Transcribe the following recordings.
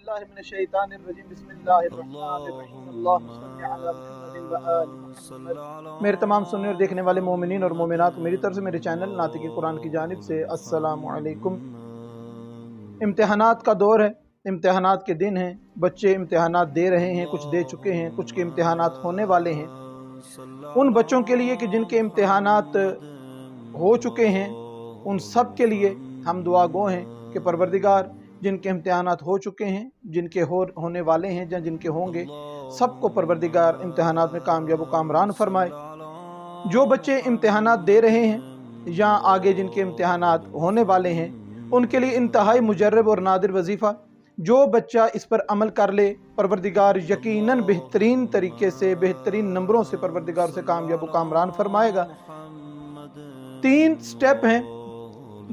बिल्लाहि मिनश शैतानिर रजीम बिस्मिल्लाहिर रहमानिर रहीम अल्लाहुम्मा सल्लि अला मुहम्मदिन व आलि मुहम्मद। मेरे तमाम सुनने और देखने वाले मोमिनीन और मोमिनात को मेरी तरफ से मेरे चैनल नातिकी कुरान की जानिब से अस्सलामु अलैकुम। इम्तिहानात का दौर है, इम्तिहानात के दिन हैं, बच्चे इम्तिहानात दे रहे हैं, कुछ दे चुके हैं, कुछ के इम्तिहानात होने वाले हैं। उन बच्चों के लिए कि जिनके इम्तिहानात हो चुके हैं, उन सब के लिए हम दुआ गो हैं कि परवरदिगार जिनके इम्तिहानात हो चुके हैं, जिनके होने वाले हैं या जिनके होंगे, सबको परवरदिगार इम्तिहानात में कामयाब व कामरान फरमाए। जो बच्चे इम्तिहानात दे रहे हैं या आगे जिनके इम्तिहानात होने वाले हैं, उनके लिए इंतहाई मुजर्रब और नादिर वजीफ़ा, जो बच्चा इस पर अमल कर ले परवरदिगार यकीनन बेहतरीन तरीके से बेहतरीन नंबरों से परवरदिगार से कामयाब व कामरान फरमाएगा। 3 स्टेप हैं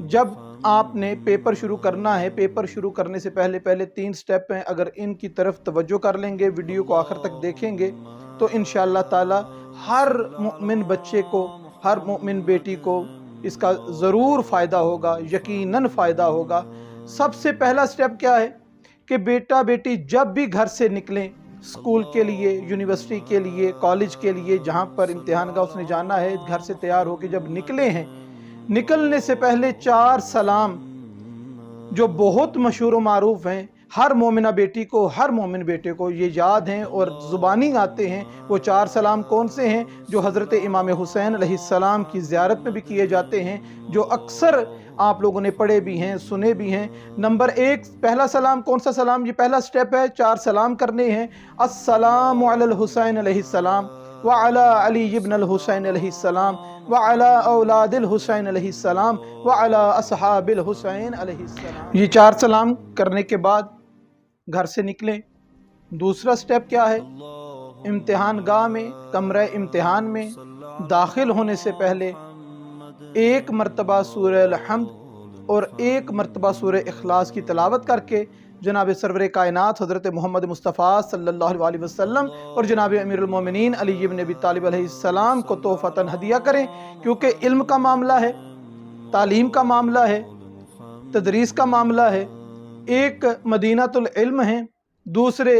जब आपने पेपर शुरू करना है। पेपर शुरू करने से पहले 3 स्टेप हैं। अगर इनकी तरफ तवज्जो कर लेंगे, वीडियो को आखिर तक देखेंगे, तो इंशाअल्लाह ताला हर मोमिन बच्चे को, हर मोमिन बेटी को इसका ज़रूर फ़ायदा होगा, यकीनन फ़ायदा होगा। सबसे पहला स्टेप क्या है कि बेटा बेटी जब भी घर से निकलें, स्कूल के लिए, यूनिवर्सिटी के लिए, कॉलेज के लिए, जहाँ पर इम्तिहान का उसने जाना है, घर से तैयार होकर जब निकले हैं, निकलने से पहले 4 सलाम जो बहुत मशहूर व मारूफ हैं, हर मोमिना बेटी को, हर मोमिन बेटे को ये याद हैं और ज़ुबानी आते हैं। वो 4 सलाम कौन से हैं जो हज़रत इमाम हुसैन अलैहिस्सलाम की ज़ियारत में भी किए जाते हैं, जो अक्सर आप लोगों ने पढ़े भी हैं, सुने भी हैं। नंबर 1 पहला सलाम कौन सा सलाम? ये पहला स्टेप है, 4 सलाम करने हैं। अस्सलामु अलल हुसैन अलैहिस्सलाम व अला अली इब्न अल हुसैन अलैहिस्सलाम व अला औलादिल हुसैन अलैहिस्सलाम व अला अस्हाबिल हुसैन अलैहिस्सलाम। ये 4 सलाम करने के बाद घर से निकलें। दूसरा स्टेप क्या है? इम्तिहान गाह में, कमरे इम्तिहान में दाखिल होने से पहले 1 मरतबा सूरह अल-हम्द और 1 मरतबा सूरह इखलास की तिलावत करके जनाब सरवर कायनात हज़रत मोहम्मद मुस्तफ़ा सल्लल्लाहु अलैहि वसल्लम और जनाब अमीरुल मोमिनीन अली इब्न अबी तालिब अलैहिस्सलाम को तोहफ़तन हदिया करें। क्योंकि इल्म का मामला है, तालीम का मामला है, तदरीस का मामला है। एक मदीनातुल इल्म है, दूसरे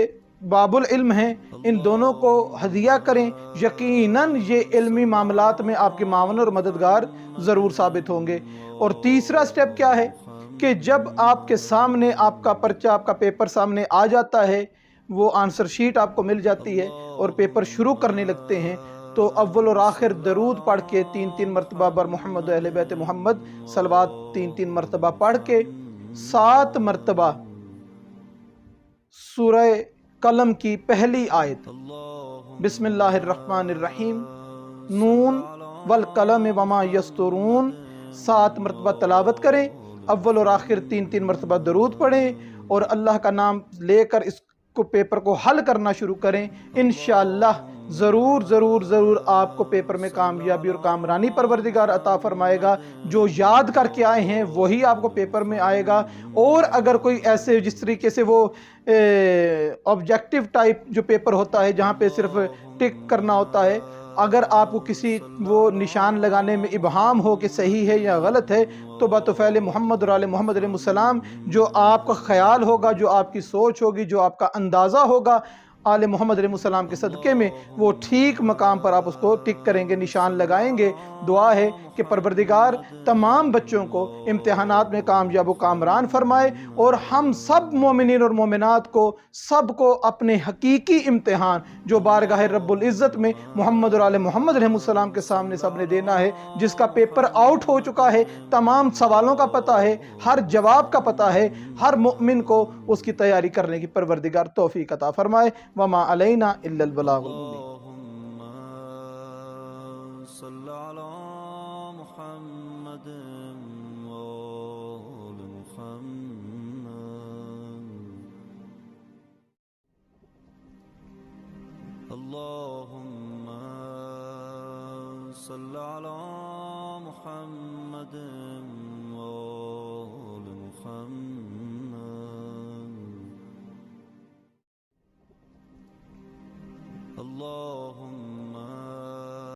बाबुल इल्म हैं। इन दोनों को हदिया करें। यकीनन ये इल्मी मामलात में आपके मावन और मददगार ज़रूर साबित होंगे। और तीसरा स्टेप क्या है कि जब आपके सामने आपका पर्चा, आपका पेपर सामने आ जाता है, वो आंसर शीट आपको मिल जाती है और पेपर शुरू करने लगते हैं, तो अव्वल और आखिर दरूद पढ़ के 3 मरतबा बर मोहम्मद अहले बैत मोहम्मद सलवात 3 मरतबा पढ़ के 7 मरतबा सूरह कलम की पहली आयत बिस्मिल्लाहिर्रहमानिर्रहीम नून वल कलम वमा यस्तुरून 7 मरतबा तलावत करें। अव्वल और आखिर 3 मरतबा दरूद पढ़ें और अल्लाह का नाम लेकर इसको पेपर को हल करना शुरू करें। इंशाअल्लाह ज़रूर ज़रूर ज़रूर आपको पेपर में कामयाबी और कामरानी परवरदिगार अता फरमाएगा। जो याद करके आए हैं वही आपको पेपर में आएगा। और अगर कोई ऐसे, जिस तरीके से वो ऑब्जेक्टिव टाइप जो पेपर होता है जहाँ पे सिर्फ टिक करना होता है, अगर आपको किसी वो निशान लगाने में इबहाम हो कि सही है या गलत है, तो बातफ़ैल मोहम्मद और आले मोहम्मद अलैहिस्सलाम जो आपका ख्याल होगा, जो आपकी सोच होगी, जो आपका अंदाज़ा होगा, आले मोहम्मद अलैहिस्सलाम के सदक़े में वो ठीक मकाम पर आप उसको टिक करेंगे, निशान लगाएंगे। दुआ है कि परवरदिगार तमाम बच्चों को इम्तिहानात में कामयाब व कामरान फरमाए और हम सब मोमिनीन और मोमिनात को, सबको अपने हकीकी इम्तिहान जो बारगाह रब्बुल इज़्ज़त में मोहम्मद और आले मोहम्मद अलैहिस्सलाम के सामने सबने देना है, जिसका पेपर आउट हो चुका है, तमाम सवालों का पता है, हर जवाब का पता है, हर मोमिन को उसकी तैयारी करने की परवरदिगार तौफीक अता फरमाए। वमा अलैना इल्लल बलागुल मुबीन। अल्लाहुम्मा सल्लि अला मुहम्मद व आलि मुहम्मद। अल्लाहुम्मा